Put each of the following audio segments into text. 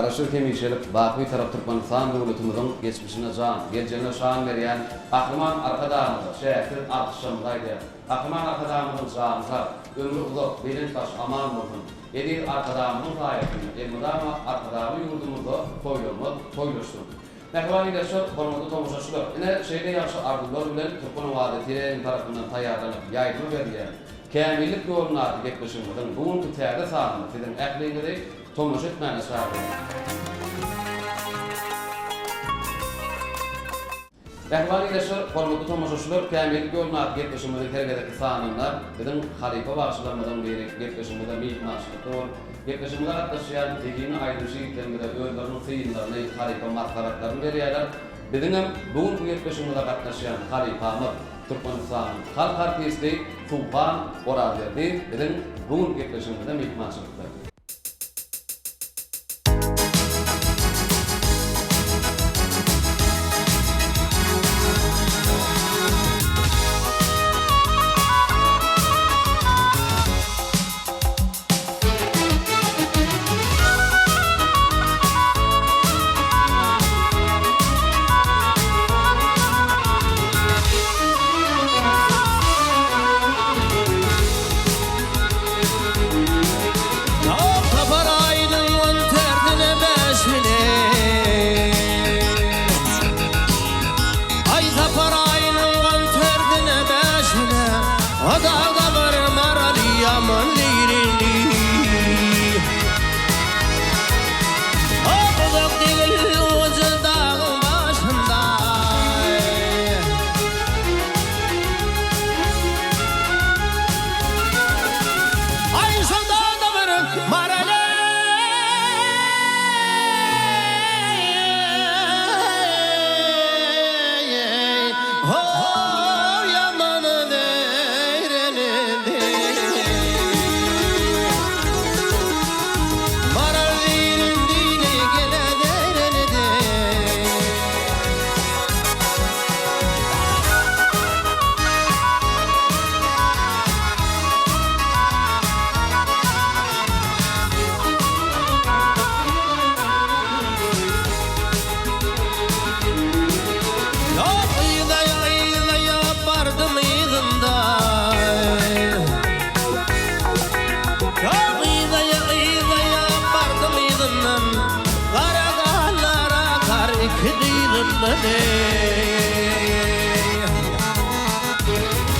garaşyr kemişelip Baky tarap Türkmenistan döwletimizin geçmişine jan, geleceğine şan berýän Ahlyman arkadaşymyz, şäherden alkışlamdaýdy. Ahlyman arkadaşymyzyň şanyna ömrü uzak, bilinç baş aman bolsun. Edir arkadaşymyzyň haýatyny, elmudama arkadaşy ýurdumyzda toýlaşdyr. Nähwani şu hormatly tomoşaçylar, ine şeýle ýaşy arzular bilen Türkmen wadatyň tarapyndan taýýarlanyp ýaýdylyp berýän kämillik ýoluna gepleşigimizin bugunky täze sanyny sizin ähliňizde tomoş etmäni şartly. Nähwani şu hormatly tomoşaçylar, kämillik ýoluna gepleşigimizin hergedeki sanylar bizim halifa başlanmadan beri gepleşigimizde mehmançylyk Gepleşimler atlaşýan degini aýdyşy ýetlenmede özleriniň syýynlaryny, halifa markaratlaryny berýärler. Bizim bugun bu gepleşimde gatnaşýan halifamyz Türkmenistanyň halk artisti Sultan Oraziýerdi bizim bugun gepleşimizde mehmançylykda.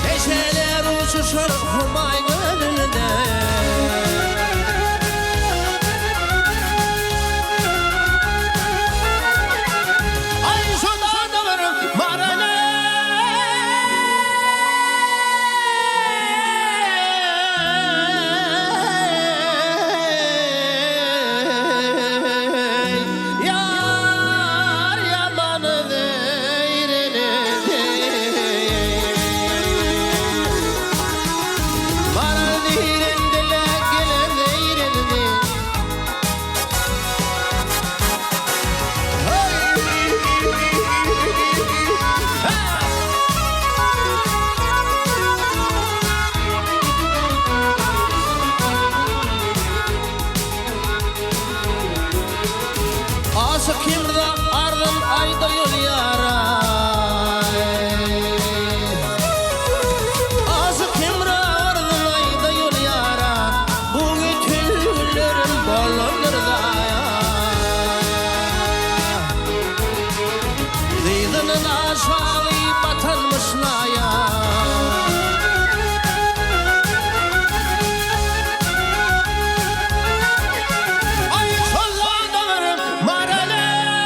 Neşeler uçuşur Humay gönlünde Ay şu dağdaların marale Kimda ardın ayda yol yaray Azı kimda ardın ayda yol yaray Bu ütüllerim bollanır daya Zidinin aşağı batanmışlaya Ay şolladağırım marale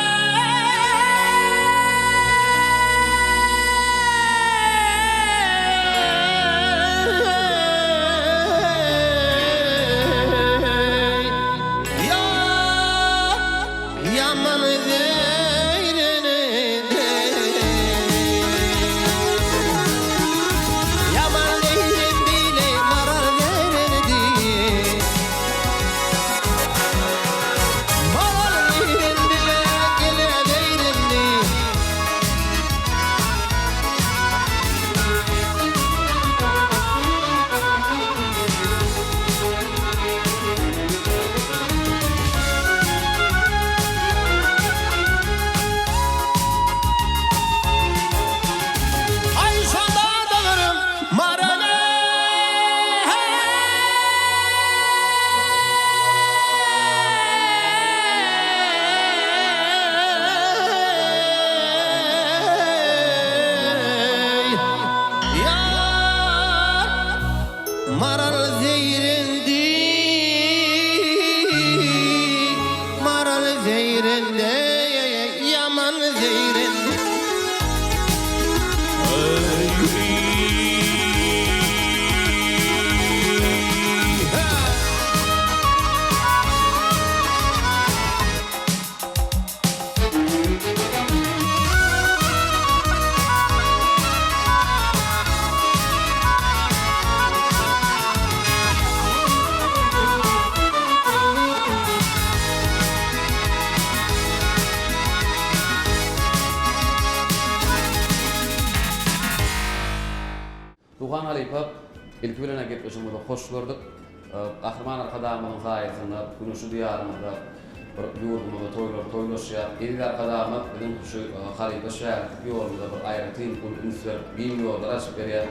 zeyrendi, maral zeyrendi, yaman zeyrendi. Duhan Halipap, ilk bilene gitmişimizde hoş gördük. Kahraman arkadamının sayesinde, günüşü diyarımızda, yurdumuzda toylaşya, ilk arkadamı bizim şu Halipa şehirlik yolunda bir ayrıtın ünsür, bin yollar açıp veriyor.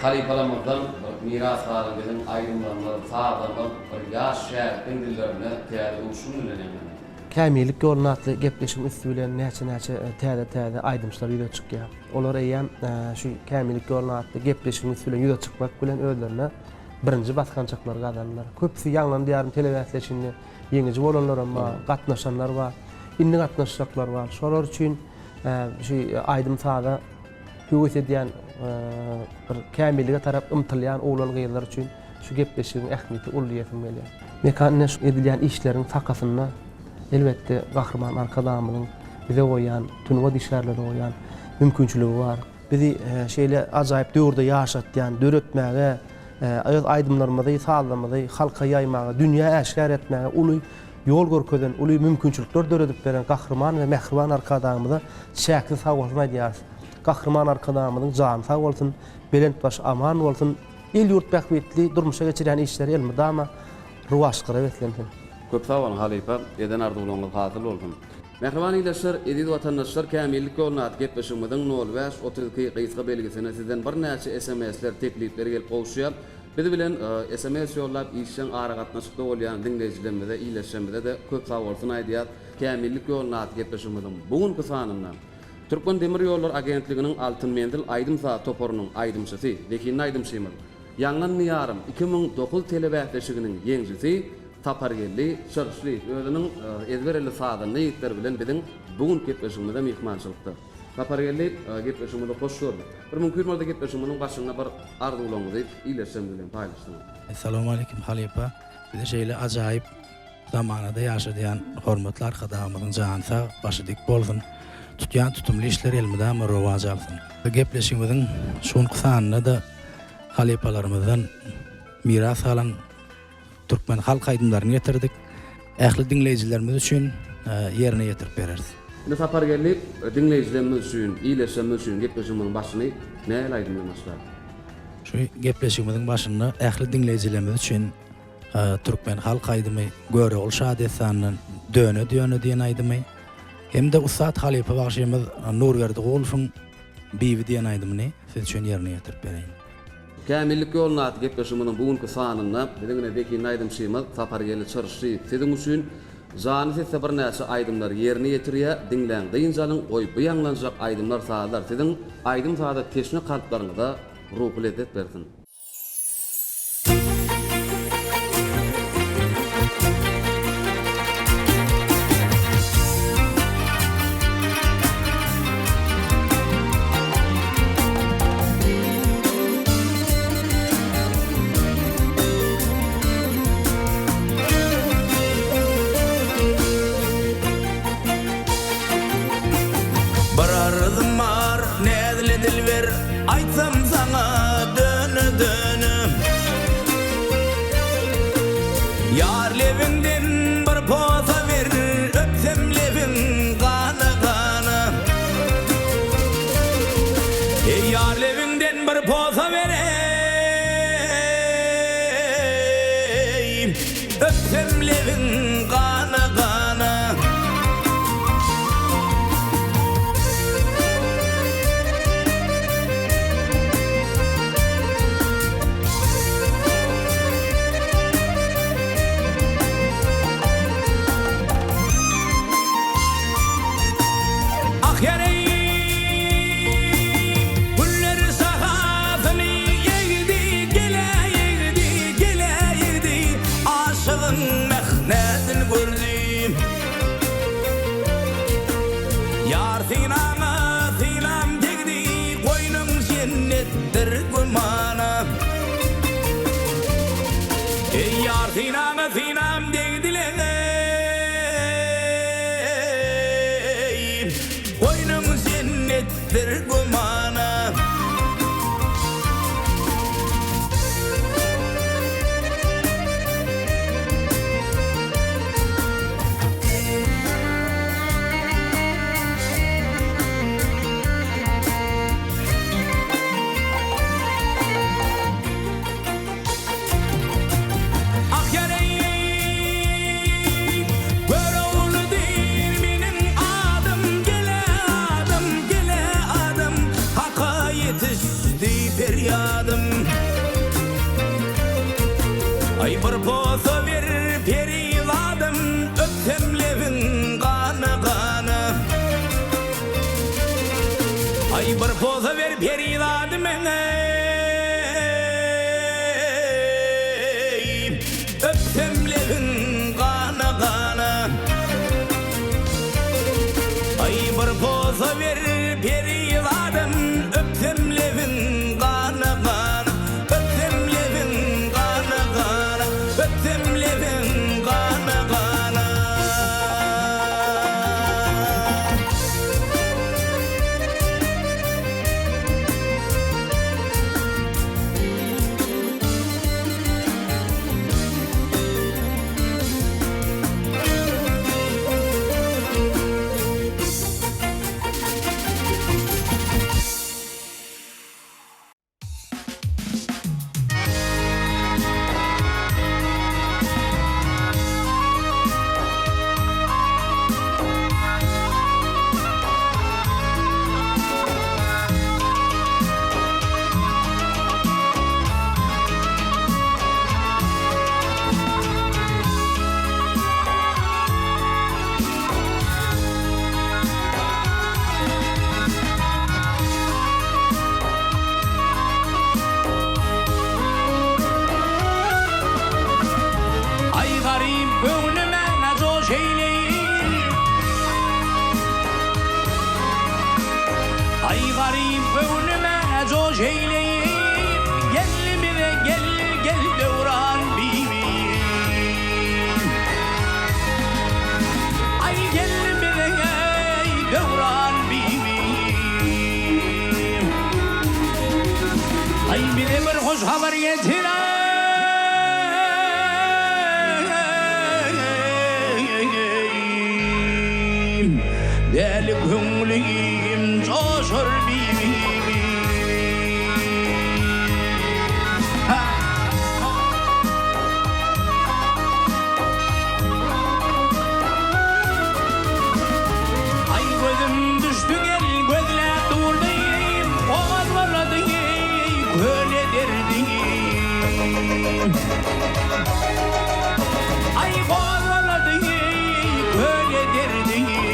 Halipalamızdan miras haline bizim aydınlanlar, sağlamlar, yaş şehirlik dillerini teyade uçun dilenelim. Kämillik yoluna atlı gepleşim üstülen näçe täze aydymçylar ýüze çykýar. Olar eýem şu kämillik yoluna atlı gepleşim üstülen ýüze çykmak bilen özlerine birinji baskançaklar gadanlar. Köpsi ýanglan diýarym telewäsleşinde ýeňiji bolanlar ama gatnaşanlar bar, inni gatnaşjaklar bar. Şolar üçin şu aydym saada höwes edýän bir kämillige tarap ymtylýan oglan gyýlar üçin şu gepleşigiň ähmiýeti ulýasyň gelýär. Mekaniş edilýän işleriň sakasyna elbette Kahraman arkadamının bize koyan, tünüva dişlerle koyan mümkünçülüğü var. Bizi şeyle acayip döwürde yaşatyan, döretmäge, aydımlarymyzy sağlamagy, halka ýaymagy, dünýä äşkär etmäge, uly yol görkezden, uly mümkünçülükler döredip beren Kahraman we Mehriban arkadamyza şäkli sag bolsun aýdýar. Kahraman arkadamynyň jany sag bolsun, belentbaş aman bolsun, el ýurt bähbetli durmuşa geçirýän işleri elmydama ruwaşgyra betlensin. Köp sağ olun Halipa, eden arduğulunuz hasıl olsun. Mehriban iyileşler, edil vatandaşlar kämillik yoluna at getmişimizin 05-32 kıyıska belgisine sizden bir näçe SMS'ler, teklipleri gelip oluşuyor. Bizi bilen SMS yollap işten ara gatnaşykda bolýan dinleýijilerimize, iyileşmede de köp sağ olsun aýdýar. Kämillik yoluna at getmişimizin bugunky sanyndan Türkmen Demir Yollar Agentliginiň Altyn Mendil Aydym Saat toporunyň aydymçysy, Vekin Aydymşymyr. Ýanglan Niýarym 2009 telewäsleşiginiň ýeňjisi Tapargelli, Çarşly özüniň ezberli saatany ýetler bilen biziň bugun gepleşigimizde mehmançylykda. Tapargelli gepleşigimizde hoş gördük. Bir mümkin bolsa gepleşigimiziň başyna bir arzuwlaryňyzy ileşsem bilen paýlaşdyň. Assalamu alaykum Halipa. Bir şeýle ajaýyp zamanada ýaşadýan hormatly arkadamyň jany sag, başy dik bolsun. Tutýan tutumly işler elmide rowaj alsyn. Gepleşigimiziň şonky sanyna da Halipalarymyzdan miras alan Türkmen halk aydımlarını getirdik. Ähli dinleýijilerimiz üçin ýerine ýetirip bereriz. Indi Tapargelli dinleýijilerimiz üçin, ileşmemiz üçin gepleşigimiziň başyny näle aýdym başlar? Şu gepleşigimiziň başyny ähli dinleýijilerimiz üçin Türkmen halk aydymy göre ol şadetanyň döne diýen aýdymy. Hem de Ustad Halipa bagşymyz Nurberdi Golfyň bibi diýen aýdymyny siz üçin ýerine ýetirip bereýin. Kämillik yoluna at gepleşigimiziň bugunky sanyna biziňe Vekin Aydymşymyz Tapargelli Çarşly siziň üçin jany sesde bir näçe aýdymlar ýerine ýetirýär. Dinleýän jalyň oýup ýanglanjak aýdymlar saatlar siziň aýdym saada teşne kalplaryňyza ruhy lezzet bersin. Aytsam sana dönü Yar levinden bir poza ver Öpsem levin kana Yar levinden bir poza ver Öpsem levin kana Gele zannettir gumana. Ey yar sinam sinam değdiler. Koynum zannettir gumana. Ay bir poza ver periladım öptemlevin kanı kanı. Ay bir poza ver periladım öptemlevin kanı kanı. Ay bir poza ver periladım öptemlevin kanı kanı. Öptemlevin kanı kanı. Öptemlevin kanı kanı. Ay garip önüme coş eyleyip gel bire gel devran bibim. Ay gel bire devran bibim. Ay bire bir hoş haber getir. Deli gönlüm coşur bibim. Ay gözüm düştü gel gözle durdayım. Oğaz varladı köle derdiyim. Ay oğaz varladı köle derdiyim.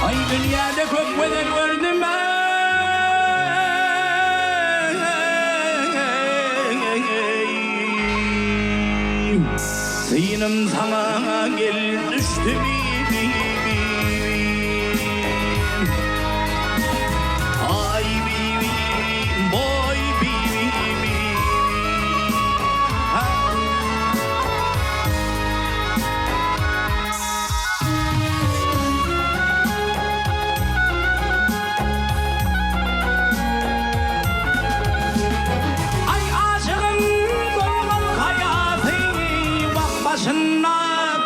Ay dünyada çok güzel gördüm ben. Sinem sana gel düştü bibim. Ay bibim boy bibim. Ay aşığın solgun hayatı başına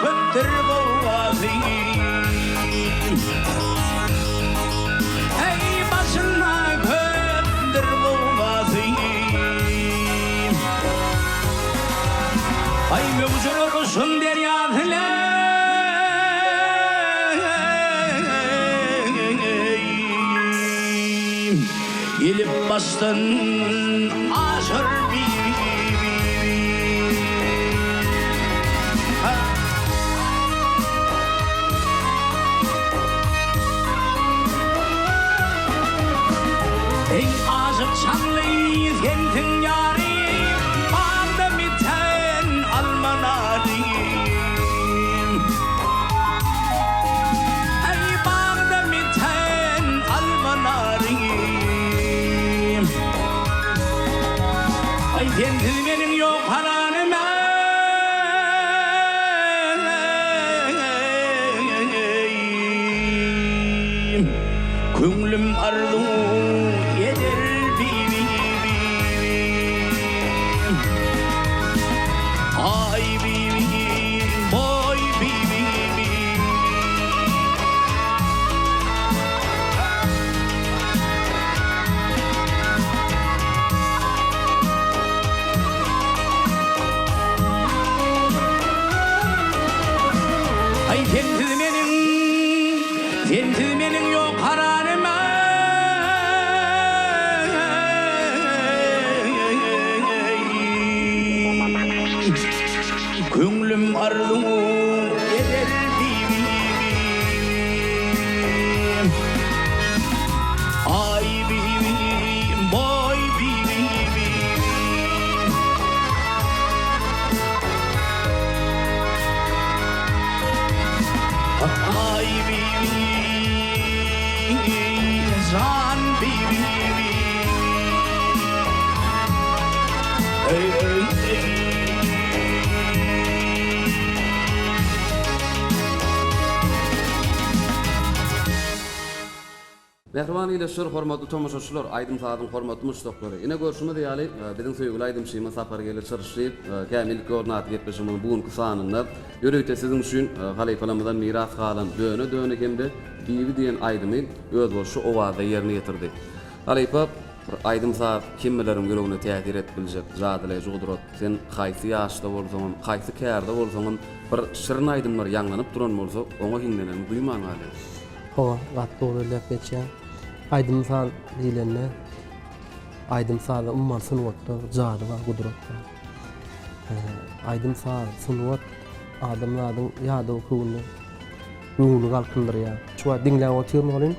köptür boğazı. Ey başına köptür boğazı. Ay mevcut olursun deryatına. Gelip bastın aşır bibim. Ey aşık çanlıyız kentin yari. Bağda biten almanarıyım. Ey bağda biten almanarıyım. Ay sensiz mening yok halalim Köngülüm arzu eder bibi Ay bibi boy bibi Ay sensiz mening yok haralim Köngülüm arzu eder bibi Ay bibi boy bibi Ay bibi can bibi Ey ey ey Mehriban ileşir, hormatly tomoşaçylar, Aydym Sadyň hormatly muşdoklary. Ine görüşme diýeli, biziň söýgüli Aydym Şyma sapar gelip çyrşyp, kämil koordinat gepleşimiň bugünkü sanynda ýörekde siziň üçin halaýpalamyzdan miras galan döne hemde bibi diýen Aydymy öz bolşy owada ýerine ýetirdi. Halaýpa Aydym Sad kimmeleriň ýüregine täsir etbiljek zadylay jugdurat. Sen haýsy ýaşda bolsaň, haýsy kärde bolsaň, bir şirin aydymlar ýanlanyp duran bolsa, oňa hiňlenen duyman galy. Owa gatly bolýar geçen. Aydym Sad diýilende Aydym Sad umman sunwatda jady we gudrat bar. Aydym Sad sunwat adamlaryň ýady okuwyny ruhuny galkındyrýar. Şuwa diňläp oturmalyň.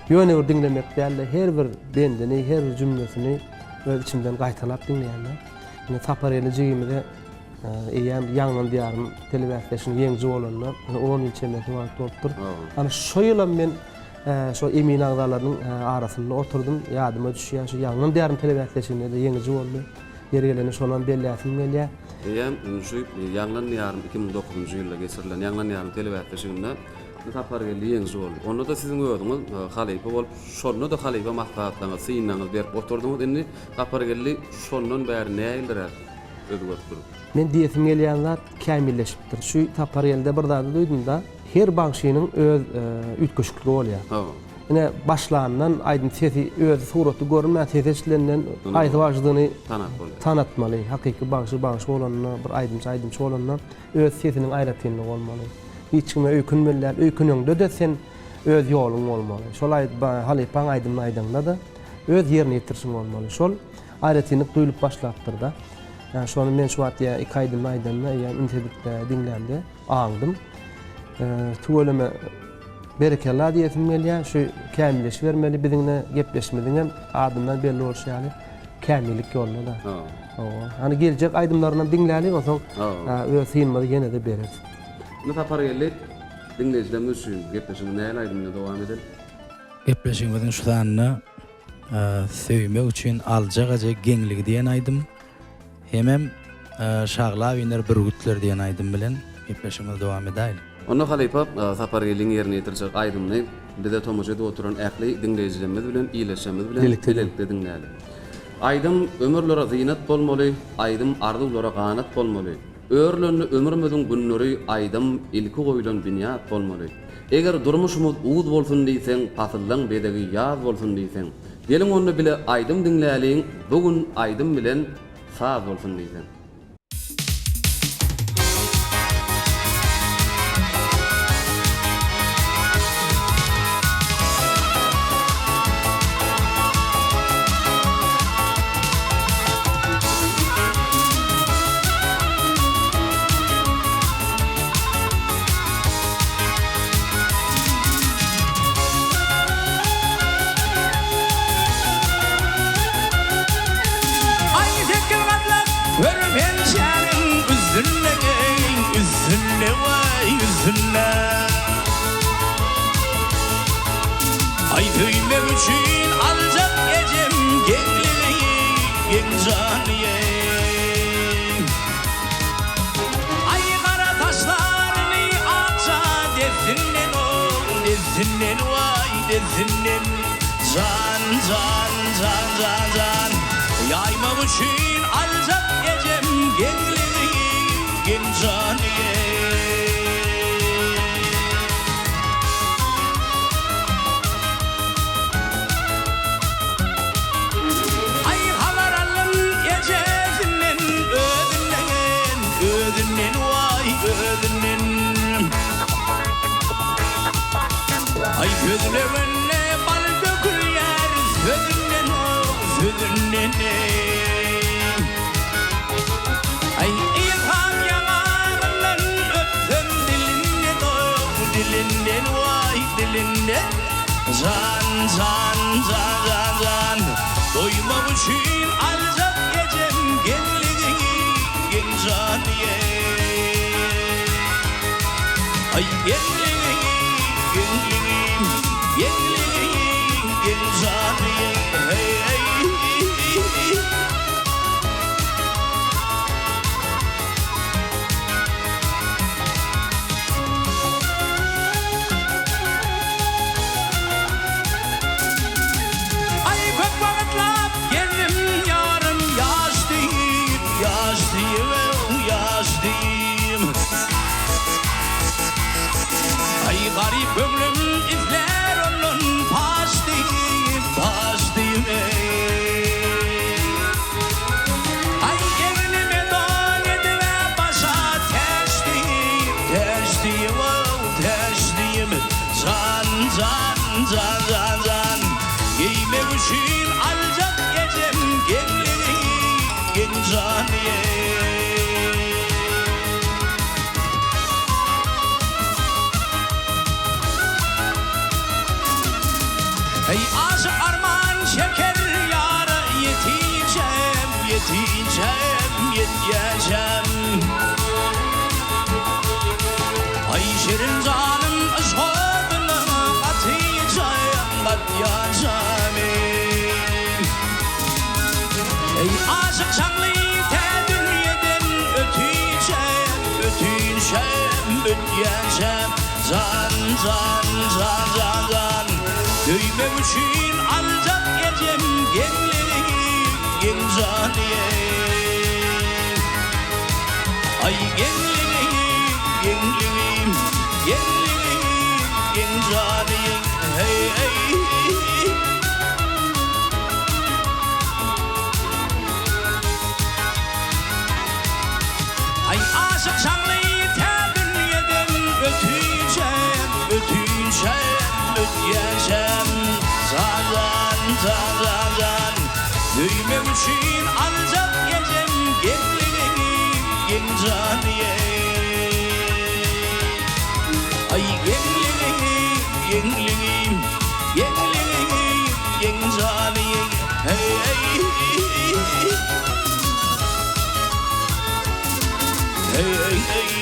Ýöne bir diňlemek däl, her bir bendini, her bir jümlesini öz içimden gaýtalap diňleýär. Ine sapar eljigimde eýem ýanglan diýarym telewizyon ýeňji bolanyna 10 ýyl çemeti wagt bolupdyr. Ana şo ýylam men şo emin agdalaryň arasynda oturdum, ýadyma düşýär şo ýanglan diýarym telewizyonda ýeňji boldy. Ýergeleni şondan belläsin gelýär. Eýem şu ýanglan diýarym 2009-njy ýylda geçirilen ýanglan diýarym telewizyonda sapar geldi ýeňji boldy. Onda da siziň özüňiz halypa bolup, şonu da halypa maksatlaryňyz, syňlaryňyz berip oturdunuz. Indi sapar geldi şondan bäri näýildirer özgörtür. Men diýesim gelýän zat kämilleşipdir. Şu tapar elde bir zat duydum da her bagşynyň öz ütköşükligi bolýar. Ine başlandan Aydym sesi öz suraty görmä seseçlerinden aýdy başlygyny tanatmaly. Hakyky bagşy bolanyna bir Aydym bolanyna öz sesiniň aýratynlygy bolmaly. Hiç kime öykünmeler, öykünüňde de sen öz ýoluň bolmaly. Şolay halypaň aýdymda da öz ýerine ýetirşiň bolmaly. Şol aýratynlyk duýulyp başlapdyr da. Yani şonu men şu wagt ýa 2 aýdym aýdymda ýa internetde dinlemde aňdym. Tuweleme berekeler diýesim gelýär. Şu kämilleşip bermeli biziňle gepleşmediň hem adymdan belli bolýar. Kämillik ýoluna da. Hani geljek aýdymlaryny dinlälik olsaň, öz synmady ýene de berer. Ne tapar geldi? Dinleyicilerimiz üçün gepleşimi näle aydymla dowam edel? Gepleşigimiziň şu sanyny söýmek üçin aljaga geňligi diýen aýdym. Hemem şagla winer birgütler diýen aýdym bilen gepleşigimiz dowam edäýil. Onda halypa sapar geldiň ýerine ýetirjek aýdymny bize tomoş edip oturan ähli dinleyicilerimiz bilen iýleşmemiz bilen birlikde dinläli. Aýdym ömürlere zynet bolmaly, aýdym arzulara ganat bolmaly. Örlönlü ömrümüzün günleri aýdym ilki goýulan binýat bolmaly. Eger durmuşymyz uwuz bolsun diýseň, pasyllyň bedegi ýaz bolsun diýseň, geliň onu bile aýdym dinläliň, bugün aýdym bilen saz bolsun diýseň. Ay duymak üçün alacak gecem genliği, gen caniye. dezinden Can can can can can Yaymak için alacak gecem Genliğin caniye Ay halaralım gecesinden Ödünden, ödünden vay ödünden Ay gözüne önüne bal dökül yer Sözünden o sözünden Ay ilham yanağından öpsem dilinden o dilinden vay dilinden Can can can can can Doymam için alacak gecem Genliğin caniye Ay genliğin Genliğin caniye Hey hey Ay kök vakitlap geldim yarım Yaş değil, yaş değil, yaş değil Ay garip ömrüm izler onun Paştayım, paştayım Ay evlime don edime başa Teşteyim, teşteyim, teşteyim Can, can, can, can, can Giymek için alacak gecem Genliğin caniye Hey aşık arman şeker yarı yeteceğim, yeteceğim, yeteceğim Ay şirin canım ışkodunu katacağım, katacağım Hey aşık çanlı te dünyadan öteceğim, öteceğim, öteceğim Can, can, can, can, can Döymem için alacak gecem Genliğin caniye Ay genliğin, genliğin, genliğin caniye Hey hey Ay aşık şanlıyı te dünyadan öteceğim, öteceğim, öteceğim Zan, zan, zan, zan Döymem için alacak gecem Genliğin caniye Ay genliğin, genliğin, genliğin caniye Hey hey Hey hey hey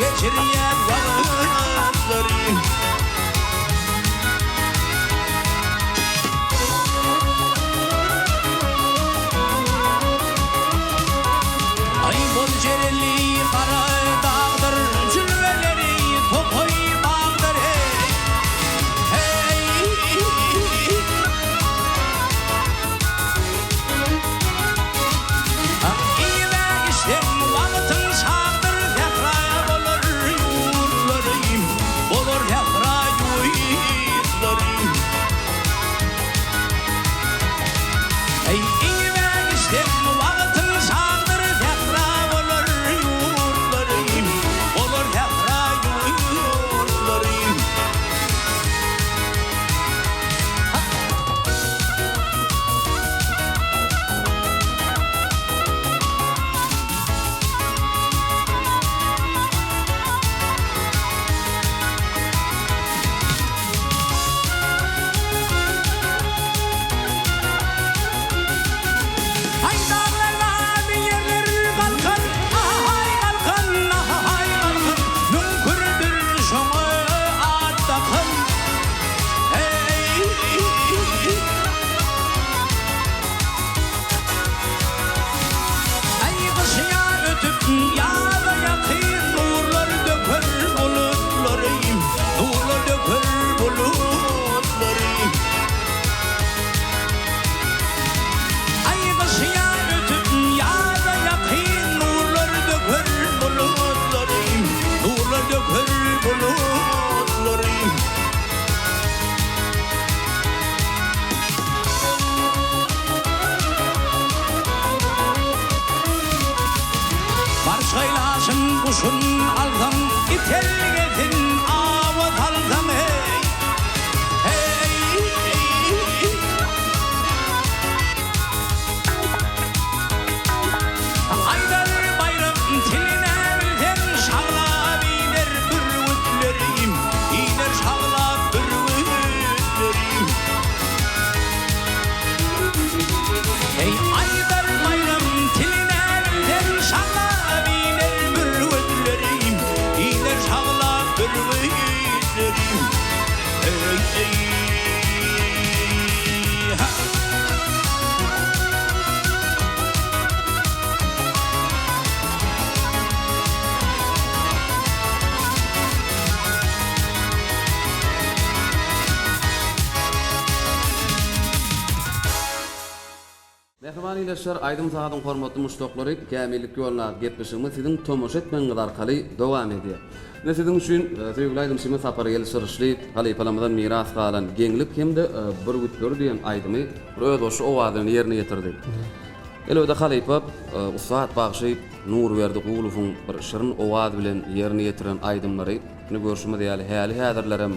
geçiryen vakıtlarım. telgetin avat alsam hey hey Aydar bayram tiline bilden şağla biner bürvütlerim iner şağla bürvütlerim Hey Aydar bayram tiline bilden şağla biner bürvütlerim iner şağla bürvütlerim Hey hey ha Mehriban ileşler, aydın sağdın hormatly muşdoklary, kämillik ýoluna gepleşigimiz siziň tomoş etmeňiz arkaly dowam edýär. Ne siziň üçin söýgüli aýdym şeýle sapary ýelşirişli, halypalamyzdan miras galan geňlik hemde bir gütler diýen aýdymy öz oşu owadyny ýerine ýetirdi. Elbetde halypa usat bagşy nur berdi guluwyň bir şirin owad bilen ýerine ýetiren aýdymlary ne görüşmedi ýaly häli häzirlerem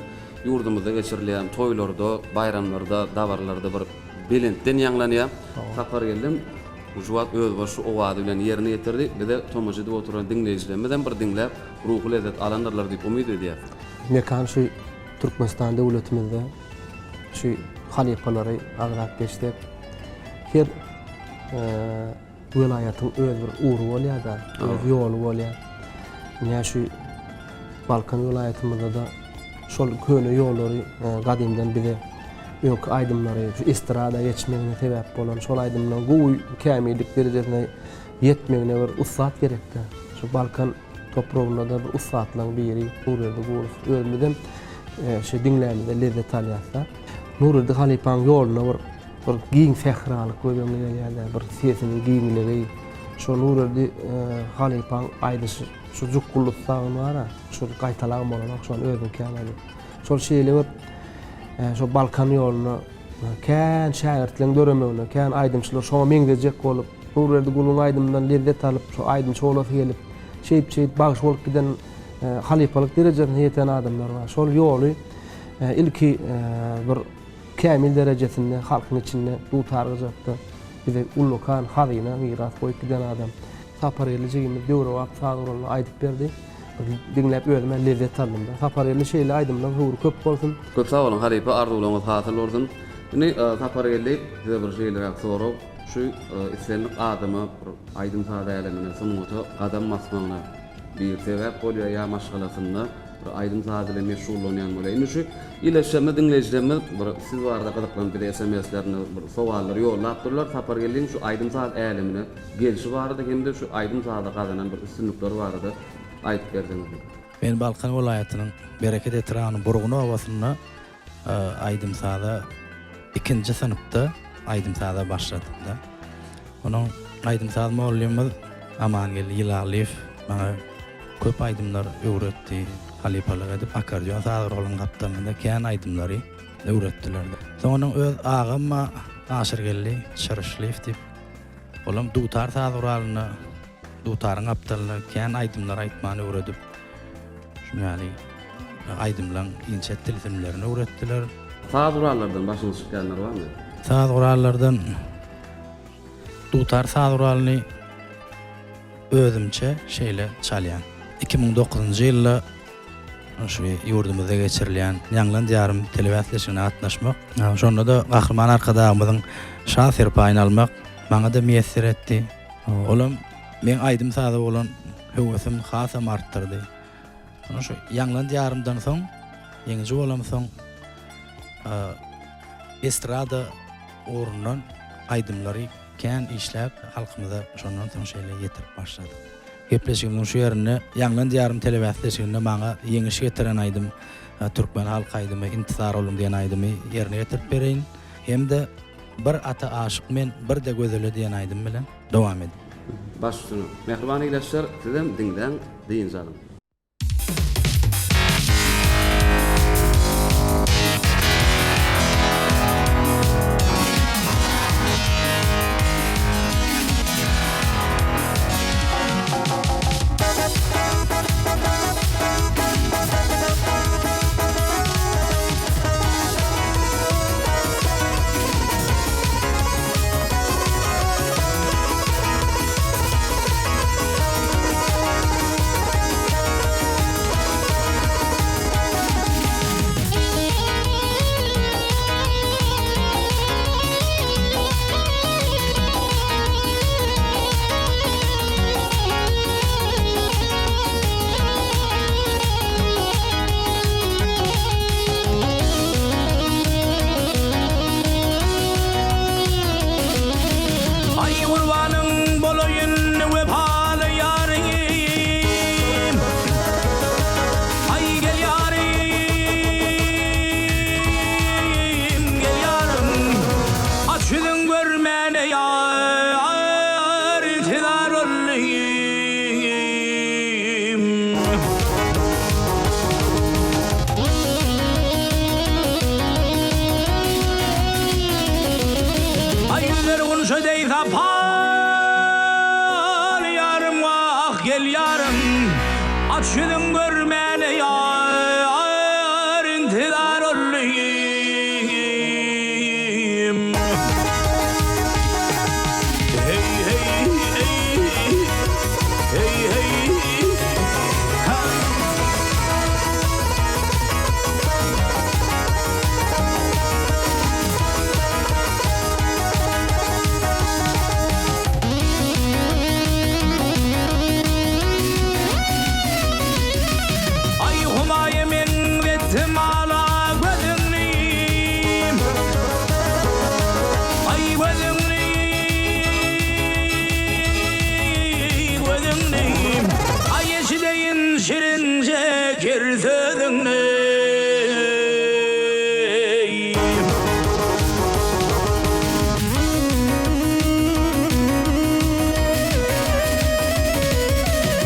ýurdumyzda geçirilen toýlarda, bayramlarda, dawarlarda bir belentden ýanglanýar. Sapar geldim. Juwat öz başy owady bilen ýerine ýetirdi. Bide tomoşyda oturan dinleýijilerimizden bir dinläp ruhy lezzet alanlarlar diýip umyd edýär. Mekan şu Türkmenistan döwletimizde şu halypalary agrap geçdip her welaýatyň öz bir uğru bolýar-da, öz ýoly bolýar. Ýa şu Balkan welaýatymyzda da şol köne ýollary gadymdan biri yok aydımları, şu istirada geçmegine sebep bolan şol aydımdan gowy kämillik derejesine yetmegine bir usat gerekdi. Şu Balkan toprağında da bir usatlaň biri urerdi gowy ölmeden şu dinlämede lezzet alýarsa. Nuruldy halypaň ýoluna bir giň fehralyk goýmagine ýaly bir sesiniň giňligi. Şu nuruldy halypaň aýdyşy şu jukkulukdagy bara, şu gaýtalagy bolan şol özüň kämeli. Şol şeýle şu Balkan ýoluna kän şähertleň döremegine, kän aýdymçylar şoňa meňdejek bolup, nuruldy gulun aýdymdan lezzet alyp, şu aýdym şoňa gelip, şeýip bagyş bolup giden halypalyk derejesine ýeten adamlar bar. Şol ýoly ilki bir kämil derejesinde halkyň içinde dutargy japdy. Bize ullukan hazyna miras goýup giden adam. Sapar ýeligimiz döwre wagt sagyrlyny aýdyp berdi. Dinläp özüme lezzet aldım da. Sapar ýeli şeýle aýdymdan howur köp bolsun. Köp sag bolun, halypa arzuwlaryňyz hasyl bolsun. Ine sapar ýeli size bir şeýler sorap, şu islenlik adamy aýdym sadaýalamyny sunuňda adam masmagyna bir sebäp bolýar ýa maşgalasynda bir aýdym sadaýala meşgullanýan bolýar. Ine şu ileşme dinleýijilerimiz bir siz barada gyzyklan bir SMS-lerini bir sowallary ýollap durlar. Sapar ýeliň şu aýdym sadaýalamyny gelşi barada hemde şu aýdym sadada gazanan bir üstünlikleri barada aýdyp berdiňiz. Ben Balkan welaýatynyň bereket etirany Burgun owasyna aýdym sada 2-nji synykda aýdym sada başladym da. Onuň aýdym sada mollymyz Amangel Ýylaliýew maňa köp aýdymlar öwretdi. Halypalyk edip akordeon sadyrylan gapdanynda kän aýdymlary öwretdiler. Soňra öz agama Aşyrgelli Şarşlyf diýip olam dutar sadyrylalyny dutaryň aptalyny kän aýdymlar aýtmany öwredip şuňaly aýdymlaň inçet tilsimlerini öwretdiler. Sadyralardan başyňyz çykýanlar barmy? Sadyralardan dutar sadyralyny özümçe şeýle çalýan. 2009-njy ýylda şu ýurdumyzda geçirilen ýanglan ýarym telewizionine atnaşmak, şonda da Gahrman arkadamyzyň şan serpaýyny almak maňa da meýesser etdi. Olam men aýdym sada bolan höwesem hasam artdyrdy. Şu ýanglan ýarymdan soň, ýeňji bolam soň estrada orundan aýdymlary kän işläp halkymyza şondan soň şeýle ýetirip başlady. Gepleşigimiň şu ýerine ýanglan ýarym telewizionine maňa ýeňiş getiren aýdym Türkmen halk aýdymy intisar olum diýen aýdymy ýerine ýetirip bereýin. Hemde bir ata aşyk men bir de gözele diýen aýdym bilen dowam edin. Baş üstüne. Mehriban ileşler, sizem dinlen deyin canım. yapar yarım ah gel yarım açılın görmene yar intidar olayım hey hey hey hey hey ha. Ay humayemin vettim ala gözünliyim ay gözünliyim ay eşideyin şirince kirsödünliyim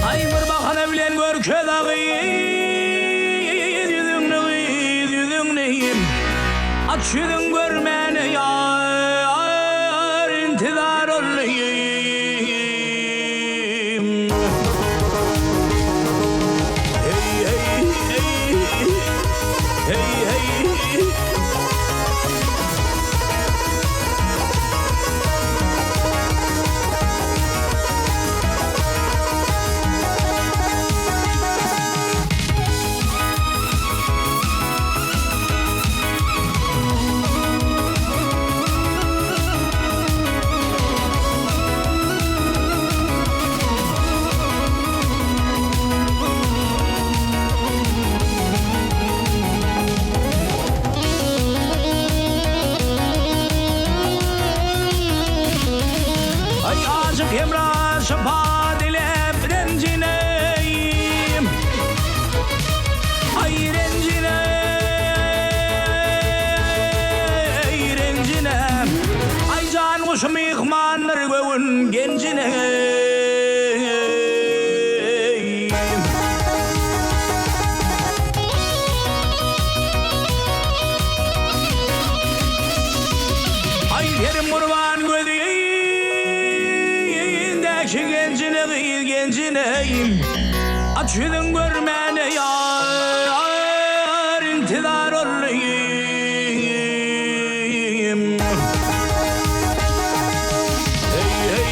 ay bir bakana bilen gör ködağı yüzünliyim açıdın görmene yar intidar olayım hey hey hey hey hey ay aşık emrah şafa dilep rencineyim ay rencinem ay can kuşum ihmanlar göğün gencineyim ay yerim kurban gözündeki gencineyim açıdın görmene yar intidar olayım hey hey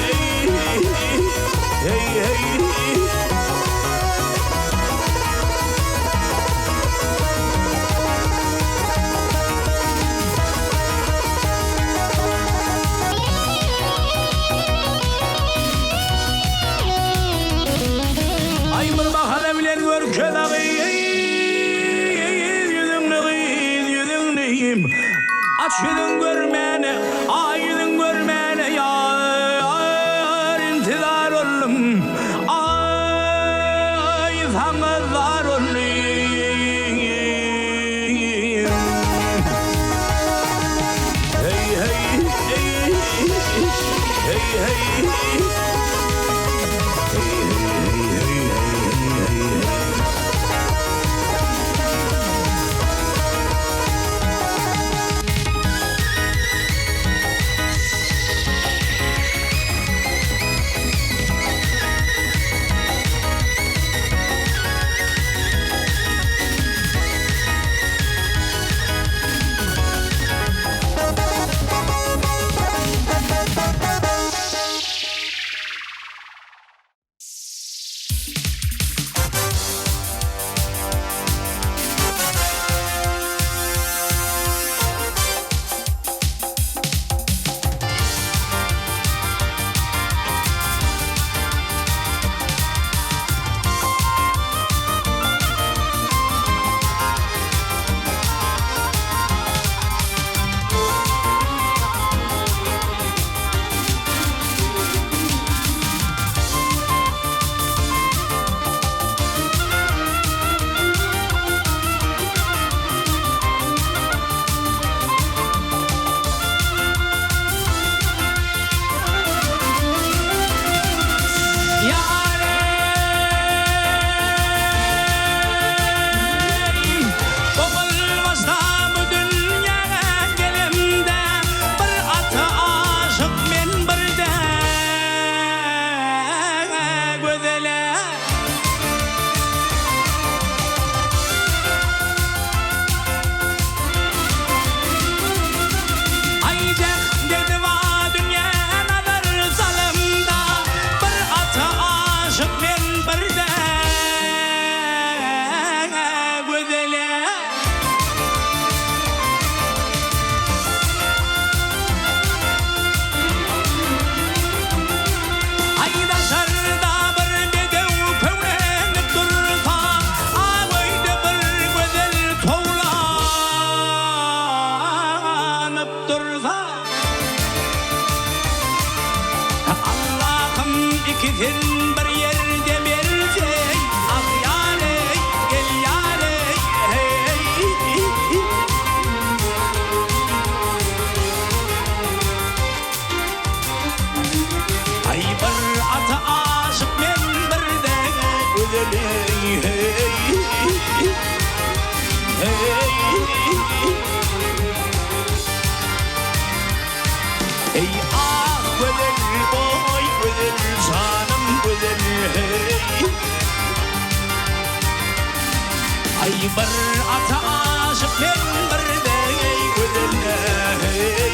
hey hey hey ay bir bakana bilen gör ködağı yüzünliyim açıdın görmene aydın görmene yar intidar olayım ay sanızar olayım hey hey hey hey hey Ay bir ata aşık men bir de gözüne hey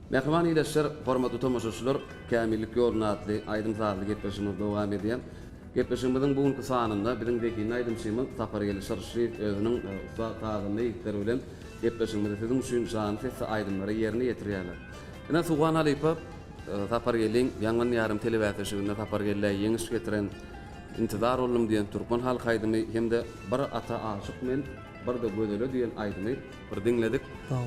Mehman ileşler, hormatly tomoşaçylar, Kämillik ýoluna atly aýdym sazly gepleşigimiz dowam edýär. Gepleşigimiziň bugünkü sanynda biziň wekil aýdymçymyz Tapar Gelişer Şerif özüniň usta taýdanly ýigitleri bilen gepleşigimizi siziň üçin şanyny aýdymlary ýerine ýetirýärler. Ene Suwan Alypov Tapar Geliň ýangyň ýarym telewiziýasynda Tapar Gelä ýeňiş getiren intizar bolum diýen turpan halk aýdymy hemde bir ata aşyk men bir de gödele diýen aýdymy bir diňledik.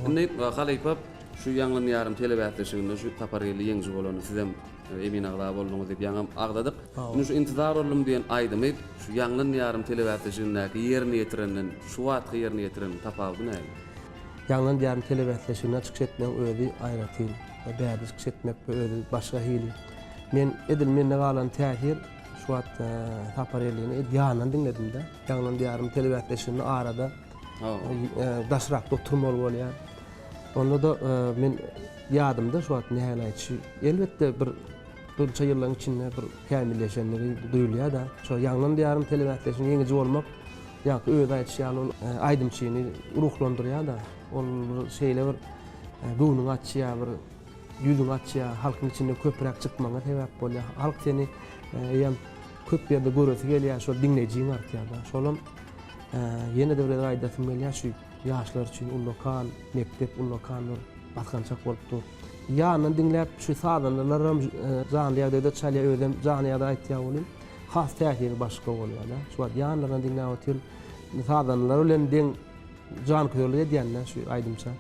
Ene Alypov şu ýangyň ýarym telewiziýasynda şu Tapar Geli ýeňiş bolany sizem emin agda bolmagy diýip ýangam agdadyk. Inu şu intizar bolum diýen aýdymy şu ýangyň ýarym telewiziýasyndaky ýerine ýetirenin, şu wagtky ýerine ýetirenin tapawy näme? Ýangyň ýarym telewiziýasyna çykyş etmek özi aýratyl, bäde çykyş etmek özi başga hili. Men edilmende galan täsir şu wagt Tapar Geliňi ýanyň diňledim-de. Ýangyň ýarym telewiziýasyny arada daşrak oturmaly bolýar. Onda da men ýadymda şu wagt nähäleçi elbetde bir bunça ýyllaryň içinde bir kämilleşenligi duýulýar da. Şo ýangyň ýarym telewiziýasyny ýeňiji bolmak ýa-ki öz aýtýan aýdymçyny ruhlandyrýar da. Ol şeýle bir duňuň açýar, bir ýüzüň açýar, halkyň içinde köpräk çykmaňa sebäp bolýar. Halk seni ýa köp ýerde göresi gelýär, şol diňlejiň artýar da. Şolam ýene de bir aýdasym gelýär şu ýaşlar üçin ullokan, mektep ullokan bir baskançak bolupdy. Ýanyny diňläp şu sadanlarym janly ýerde çalýar, özüm janly ýerde aýtýar bolýar. Has täsiri başga bolýar da. Şu ýanlaryny diňläp otyr sadanlar bilen diň jan köýürli diýenler şu aýdymça.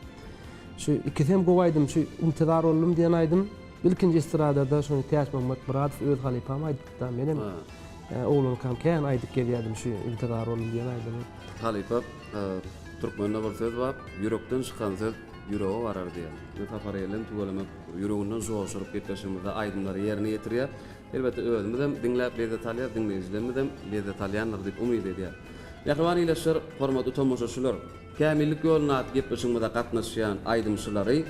Şu ikisem gowaýdym şu intizar boldum diýen aýdym. Bilkinji estradada şonu Täş Mahmud Muradov öz halypam aýdyp da menem oğlum kam kän aýdyp gelýärdim şu intizar boldum diýen aýdym. Halypam Türkmende bir söz var, yürekden çıkan söz yüreğe varar diýer. Tapar Geliň tugalamak yüreginden joşuryp gepleşigimizde aýdymlary ýerine ýetirýär. Elbetde özümizem diňläp bezatalýar, diňleýijilerimizem bezatalýanlar diýip umyt edýär. Ýakyn ileşler, hormatly tomoşaçylar, Kämillik ýoluna gepleşigimizde gatnaşýan aýdymçylary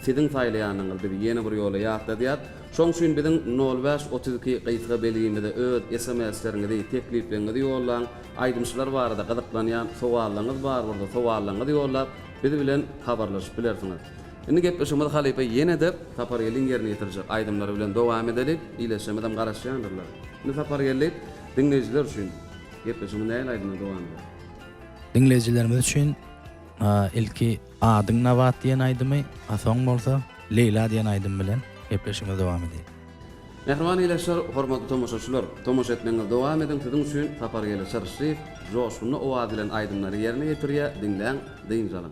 siziň taýlaýanyňyz diýip ýene bir ýola ýatdadýar. Şoň üçin biziň 0532 gaýtga beligimizde öz SMS-leriňizi, tekliplerinizi ýollaň. Aýdymçylar barada gyzyklanýan sowallaryňyz bar bolsa, sowallaryňyzy ýollap bizi bilen habarlaşyp bilersiňiz. Indi gepleşmede Halipe ýene-de Sapargelin ýerine ýetirjek aýdymlary bilen dowam edelik, ileşmeden garaşýandyrlar. Indi Sapargellik dinleýijiler üçin gepleşmede näme aýdymlar dowam eder? Dinleyijilerimiz üçin ilki Adyň Nawat diýen aýdymy, asoň bolsa Leyla diýen aýdym bilen gepleşmede dowam edýär. Nährman ileşler, hormatly tomoşaçylar, tomoş etmenge dowam edin. Sizin üçin Sapargel Şerşif, joşuny owaz bilen aýdymlary ýerine ýetirýär, dinleň, diýinjalan.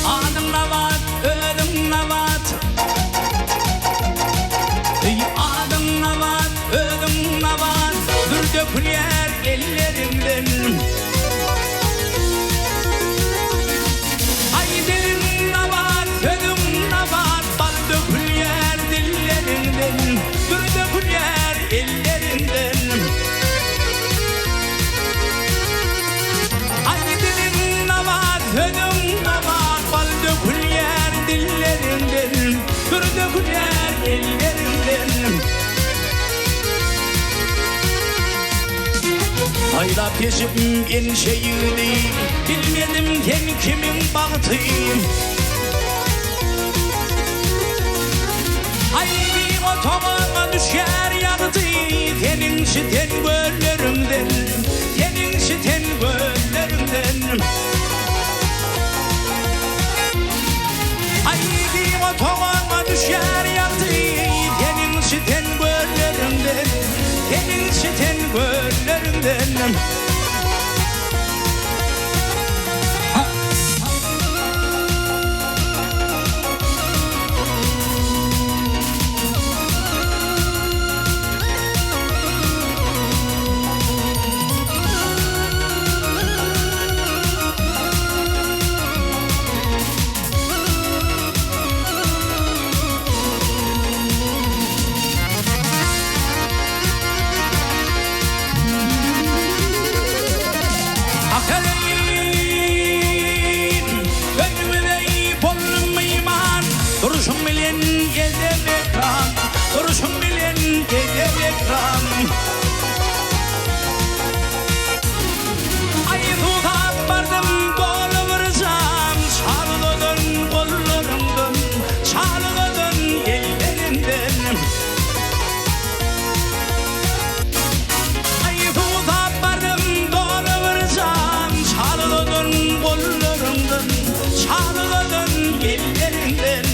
Adım Navat, ölüm Navat. Adım Navat, ölüm Navat. Dur dökülyer ellerimden. Ay dilim Navat, ölüm Navat. Bal dökülyer dillerimden. Dur dökülyer ellerimden. Ay dilim Navat, ölüm Navat. Bal dökülyer dillerimden. Dur dökülyer ellerimden. Aylap geçip en şeyini bilmedim ten kimin baktığım. Ay bir otomana düşer yaktı tenin şiten göllerimden. Tenin şiten göllerimden. Ay bir otomana düşer yaktı tenin şiten göllerimden. Tenin şiten göllerimden. Duruşum bilen gelir ekran, duruşum bilen gelir ekran. Ay tutak bardım doluvrızam, çalıdın kollarımdan, çalıdın ellerinden. Ay tutak bardım doluvrızam, çalıdın kollarımdan, çalıdın ellerinden.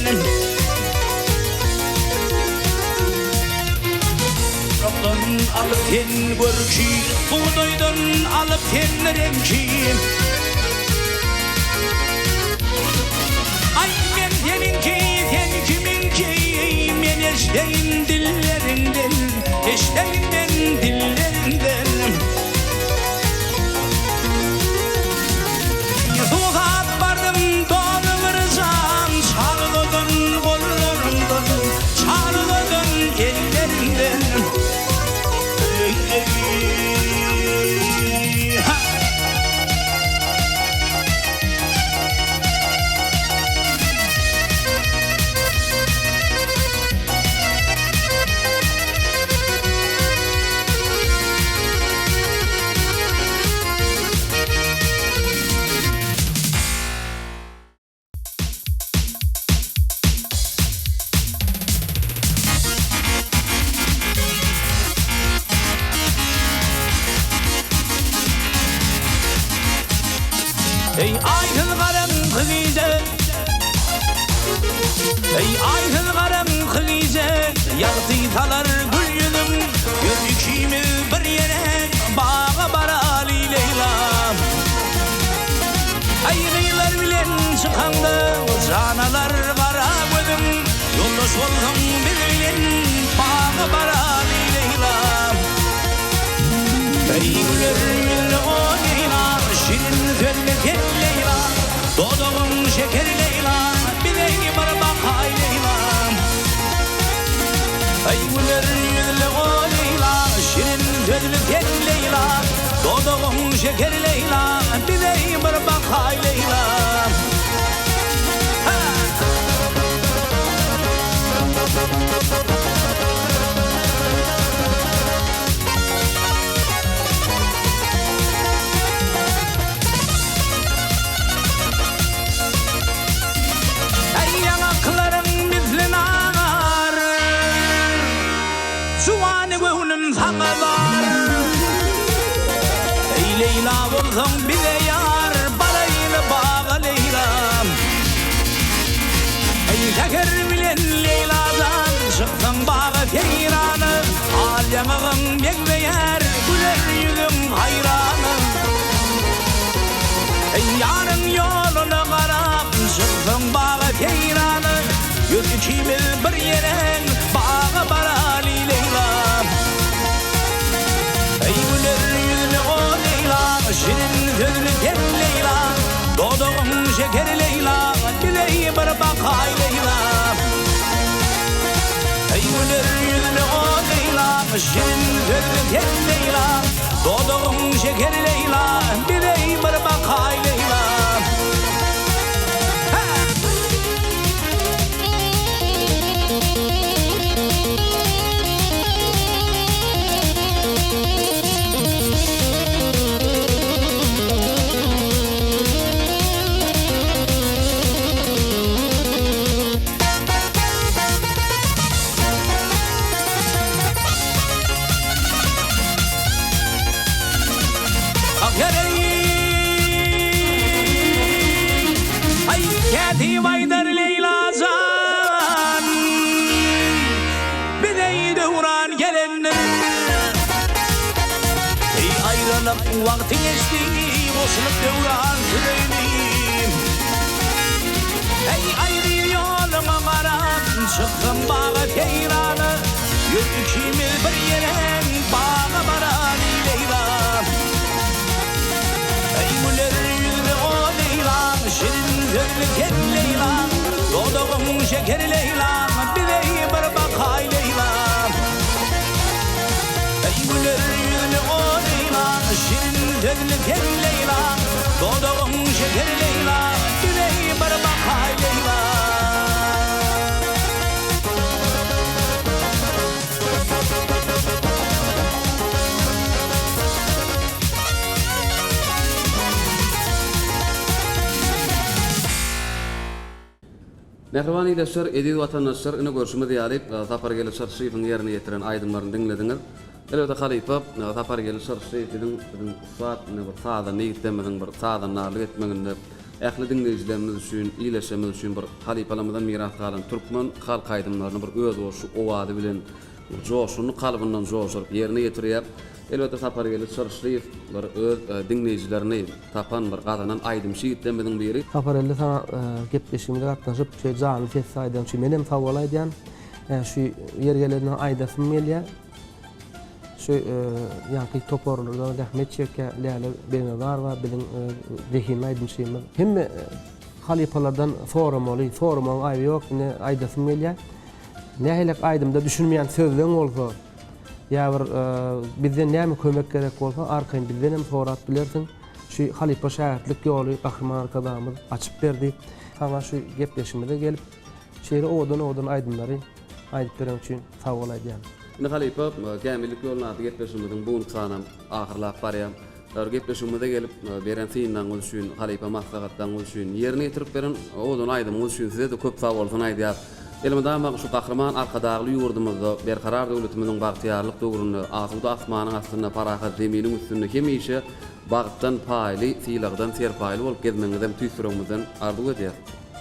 Alıp ten görki, buğdaydan alıp ten renki. Ay men teninki, ten kiminki. Men eşdeğin dillerinden, eşdeğin ben dillerinden. Tuğap vardım doluvrızam, çalıdın kollarımdan, çalıdın ellerinden. Ey aydın karem kılıze, ey aydın karem kılıze. Yaktı talar gül yüzüm, göz ikimiz bir yere bağa barali Leyla. Ay gıylar bilen çıkanda canalar kara gözüm. Yoldaş olsam bir bilen bağa barali Leyla. Ey gülür o Leyla, şirin söyle Leyla. Dodağım şeker Leyla, bileği barbak ay Leyla. Ay güler yüzlü o Leyla, şeker Leyla, bir de bir bakay Leyla. Ey yanakların bizli nar, Suvanı gönlüm sana var. Ey Leyla olsun bir de yar, Barayla bağa Leyla. Ey şeker bilen Leyla'dan, Çıksın bağa feyranı, Al yanağın bekleyer, Güler yüzün hayranı. Ey yarın yolunu qarab, Çıksın bağa feyranı, Göz ikimiz bir yeren, Bağa barali Leyla. Ey güler yüzlü o Leyla, Şirin sözlü gel Leyla, Doğduğun şeker Leyla, Diley bir bakay Leyla. Ey güler yüzlü o Leyla, Şirin sözlü gel Leyla, Doğduğun şeker Leyla, Diley bir bakay Leyla. Ay keti baydar Leyla zan, bir de devran gelenler. Ey ayrılık vakti geçti, Boşluk devran süreyim. Ey ayrı yoluma qarab, Çıktım bağa feyranı, Yürü ikimiz bir yeren, Bağa barali Leyla. Ey güler yüzlü o Leyla, Şirin sözlü gel Leyla, Doğduğun şeker Leyla, Bir de bir bakay Leyla. Ey güler yüzlü o Leyla, Şirin sözlü gel Leyla, Doğduğun şeker Leyla, Bir de bir bakay Leyla. Nährwan ýeşler, ediz watandaşlar, ine görüşme diýerip, tapar gelip şarşyýyň ýerine ýetiren aýdymlaryny dinlediňiz. Elbetde Halipa, tapar gelip şarşyýyň saat ne bir saada niýetlemediň bir saada narlyk etmeginde, ähli dinleýijilerimiz üçin, iýleşemiz üçin bir Halipalamyzdan miras galan türkmen halk aýdymlaryny bir öz oşu owady bilen joşuny kalbyndan joşuryp ýerine ýetirýär. Elbetde tapar gelip şarşyýyň bir öz dinleýijilerini tapan bir gadanan aýdym şeýitlemediň biri. Taparelli sana gepleşimde gatnaşyp şu jany fesaydan şu menem fawalaýdan şu ýergelerinden aýdasym gelýär. Şu ýa-ki toporlardan rahmet çeke läle beňegar we biziň dehin aýdym şeýme. Hemme halipalardan forum boly, forumaň aýby ýok, ne aýdasym gelýär. Nähilek aýdymda düşünmeýän sözleň bolsa, ýa bir bizden näme kömek gerek bolsa, arkaň bizden hem sorat bilersiň. Şu Halipa şäherlik ýoly Gahrman arkadaşymyz açyp berdi. Sana şu gepleşimde gelip şeýle odan aýdymlary aýdyp berýän üçin sag bolaýdym. Ne Halipa kämillik ýoluna gepleşimiziň bu sanam ahyrlap barýar. Gepleşimde gelip beren fiýinden üçin Halipa maslahatdan üçin ýerine ýetirip beren odan aýdym üçin size de köp sag bolsun aýdýar. Elmedama şu Gahrman arkadaşly ýurdumyzda berkarar döwletimiziň bagtyarlyk döwründe asuda asmanyň astyna parahat zeminiň üstünde hemişe bagtdan paýly, fiýlagdan serpaýly bolup gezmegden tüýsürüňizden arzuw edýär.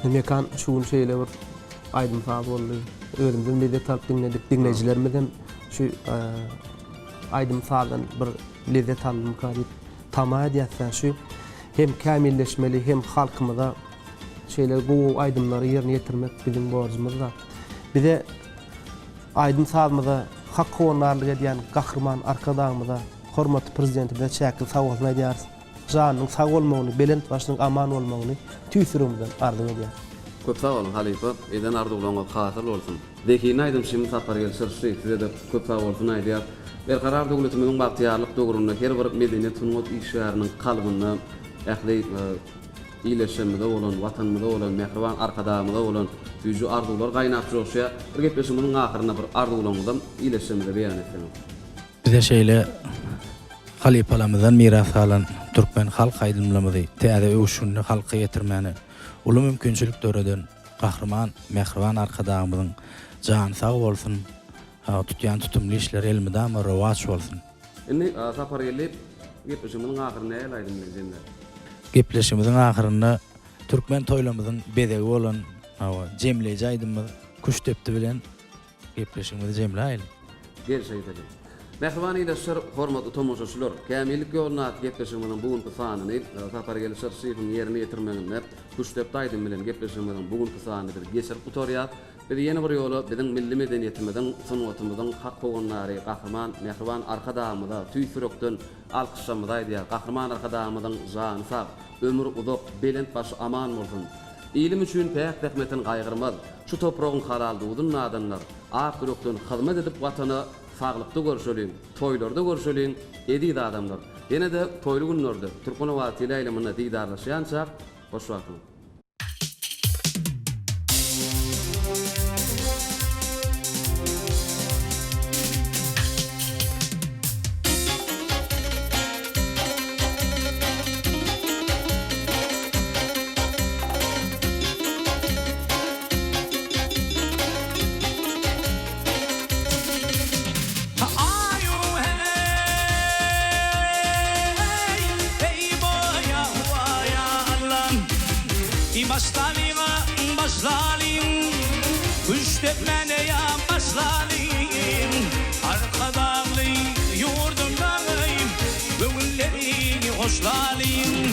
Mekan şuň şeýle bir aýdym sag boldy. Özümden bir de talp dinledik, dinleyijilerimizden şu aýdym sagdan bir lezzet aldım karyp tamam diýersen şu hem kämilleşmeli hem halkymyza şeýle bu aýdymlary ýerine ýetirmek bizim borcumyz da. Bir de aýdym sagmyza hak howunarlyk edýän Gahrman arkadaşymyza hormatly prezidentimize çäkil sawgalyny edýär. Janyň sag bolmagyny, belent başynyň aman bolmagyny tüýsürüňizden arzuw edýär. Köp sag bolun Halipa, eden arzuwlaryňyz hasy bolsun. Dekin aýdym şimdi tapar gelýär, size de köp sag bolsun aýdýar. Berqarar döwletimiziň bagtýarlyk dogrunda her bir medeniýet sunmat işgäriniň kalbyny ähli iýleşmede bolan, watanymyzda bolan, mehriban arkadamyzda bolan düýjü arzuwlar gaýnap joşya. Bir gepleşimiň ahyryna bir arzuwlarymyzdan iýleşmede beýan etdim. Bize şeýle halipalamyzdan miras alan türkmen halk aýdymlamagy, täze öwüşünde halka ýetirmäni, uly mümkinçilik töreden gahrman, mehriban arkadamyzyň jany sag bolsun, tutýan tutumly işler elmidämi rowaj bolsun. Indi sapar gelip gepleşimiň ahyryna elaýdym diýende. Gepleşimizin ahyrynda türkmen toýlamyzyň bedegi bolan jemleýji aýdymyz kuş tepdi bilen gepleşimizi jemleýäli. Gerçekten. Mehriban iýleşler, hormatly tomoşaçylar, kämillik ýoluna gepleşimiň bugünkü sanyny sapar gelişer şeýleň ýerine ýetirmeginde kuş tepdi aýdym bilen gepleşimiň bugünkü sanyny bir geçer gutorýar. Bir ýene bir ýoly biziň milli medeniýetimizden, sunwatymyzdan hak goýanlary, gahrman, mehriban arkadamyda tüýsürekden alkyşlamyda aýdýar. Gahrman arkadamyzyň jany sag, ömür uzak, belent başı aman bolsun. Ilim üçin pek rahmetin gaýgyrmaz. Şu topragyň halaldy uzun nadanlar, akyrekden hyzmat edip watany saglykda görşeliň, toýlarda görşeliň, edid adamlar. Ýene de toýly günlerde Türkmene we Tilaýlymyna diýdarlaşýançak hoş wagtlar. Başlayayım, kuş tepmene ya başlayayım. Arkadağlı yurdumdayım, bugünlerini hoşlayayım.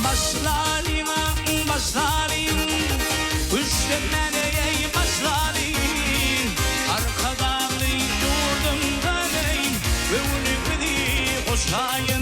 Başlayayım, kuş tepmene ya başlayayım. Arkadağlı yurdumdayım, bugünlerini hoşlayayım.